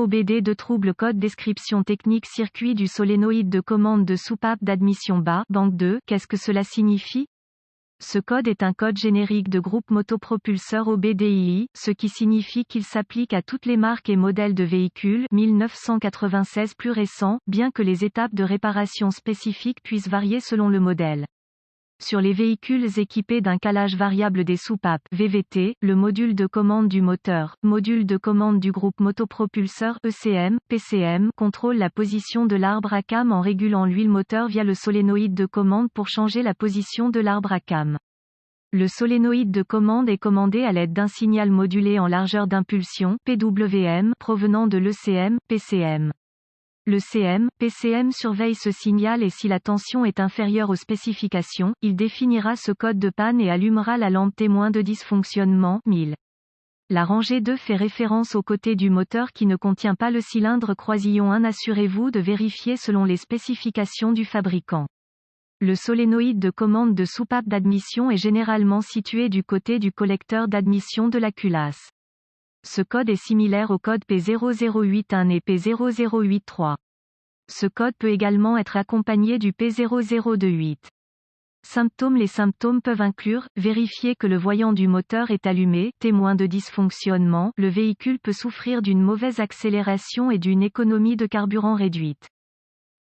OBD de trouble code description technique circuit du solénoïde de commande de soupape d'admission bas, banque 2, qu'est-ce que cela signifie? Ce code est un code générique de groupe motopropulseur OBDII, ce qui signifie qu'il s'applique à toutes les marques et modèles de véhicules 1996 plus récents, bien que les étapes de réparation spécifiques puissent varier selon le modèle. Sur les véhicules équipés d'un calage variable des soupapes VVT, le module de commande du moteur, module de commande du groupe motopropulseur ECM, PCM, contrôle la position de l'arbre à cam en régulant l'huile moteur via le solénoïde de commande pour changer la position de l'arbre à cam. Le solénoïde de commande est commandé à l'aide d'un signal modulé en largeur d'impulsion PWM provenant de l'ECM, PCM. Le CM, PCM surveille ce signal et si la tension est inférieure aux spécifications, il définira ce code de panne et allumera la lampe témoin de dysfonctionnement 1000. La rangée 2 fait référence au côté du moteur qui ne contient pas le cylindre croisillon 1. Assurez-vous de vérifier selon les spécifications du fabricant. Le solénoïde de commande de soupape d'admission est généralement situé du côté du collecteur d'admission de la culasse. Ce code est similaire au code P0081 et P0083. Ce code peut également être accompagné du P0028. Symptômes. Les symptômes peuvent inclure, vérifier que le voyant du moteur est allumé, témoin de dysfonctionnement, le véhicule peut souffrir d'une mauvaise accélération et d'une économie de carburant réduite.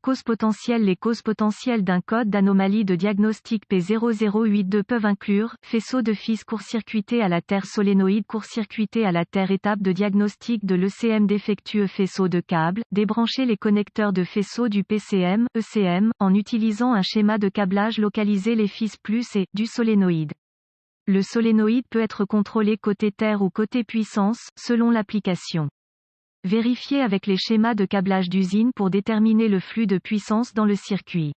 Causes potentielles. Les causes potentielles d'un code d'anomalie de diagnostic P0082 peuvent inclure, faisceau de fils court-circuité à la terre, solénoïde court-circuité à la terre, étape de diagnostic de l'ECM défectueux, faisceau de câble, débrancher les connecteurs de faisceau du PCM, ECM, en utilisant un schéma de câblage localisé les fils plus et, du solénoïde. Le solénoïde peut être contrôlé côté terre ou côté puissance, selon l'application. Vérifiez avec les schémas de câblage d'usine pour déterminer le flux de puissance dans le circuit.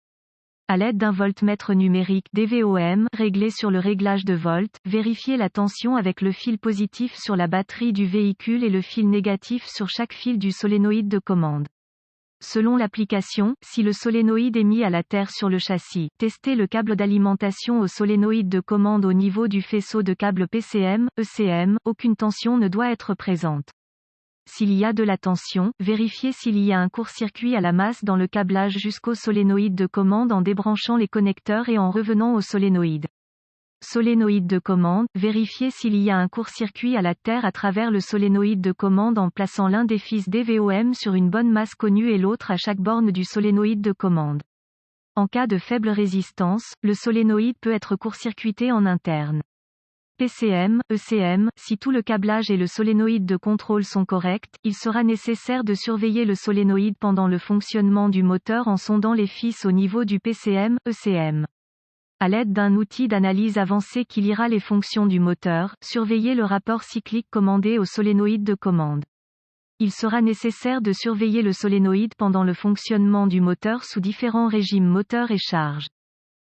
À l'aide d'un voltmètre numérique DVOM réglé sur le réglage de volt, vérifiez la tension avec le fil positif sur la batterie du véhicule et le fil négatif sur chaque fil du solénoïde de commande. Selon l'application, si le solénoïde est mis à la terre sur le châssis, testez le câble d'alimentation au solénoïde de commande au niveau du faisceau de câble PCM, ECM, aucune tension ne doit être présente. S'il y a de la tension, vérifiez s'il y a un court-circuit à la masse dans le câblage jusqu'au solénoïde de commande en débranchant les connecteurs et en revenant au solénoïde. Solénoïde de commande, vérifiez s'il y a un court-circuit à la terre à travers le solénoïde de commande en plaçant l'un des fils DVOM sur une bonne masse connue et l'autre à chaque borne du solénoïde de commande. En cas de faible résistance, le solénoïde peut être court-circuité en interne. PCM, ECM, si tout le câblage et le solénoïde de contrôle sont corrects, il sera nécessaire de surveiller le solénoïde pendant le fonctionnement du moteur en sondant les fils au niveau du PCM, ECM. À l'aide d'un outil d'analyse avancé qui lira les fonctions du moteur, surveillez le rapport cyclique commandé au solénoïde de commande. Il sera nécessaire de surveiller le solénoïde pendant le fonctionnement du moteur sous différents régimes moteur et charge.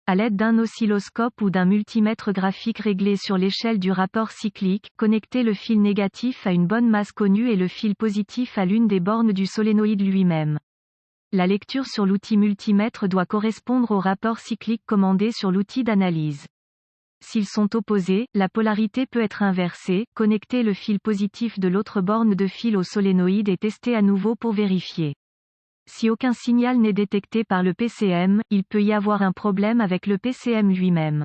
À l'aide d'un oscilloscope ou d'un multimètre graphique réglé sur l'échelle du rapport cyclique, connectez le fil négatif à une bonne masse connue et le fil positif à l'une des bornes du solénoïde lui-même. La lecture sur l'outil multimètre doit correspondre au rapport cyclique commandé sur l'outil d'analyse. S'ils sont opposés, la polarité peut être inversée, connectez le fil positif de l'autre borne de fil au solénoïde et testez à nouveau pour vérifier. Si aucun signal n'est détecté par le PCM, il peut y avoir un problème avec le PCM lui-même.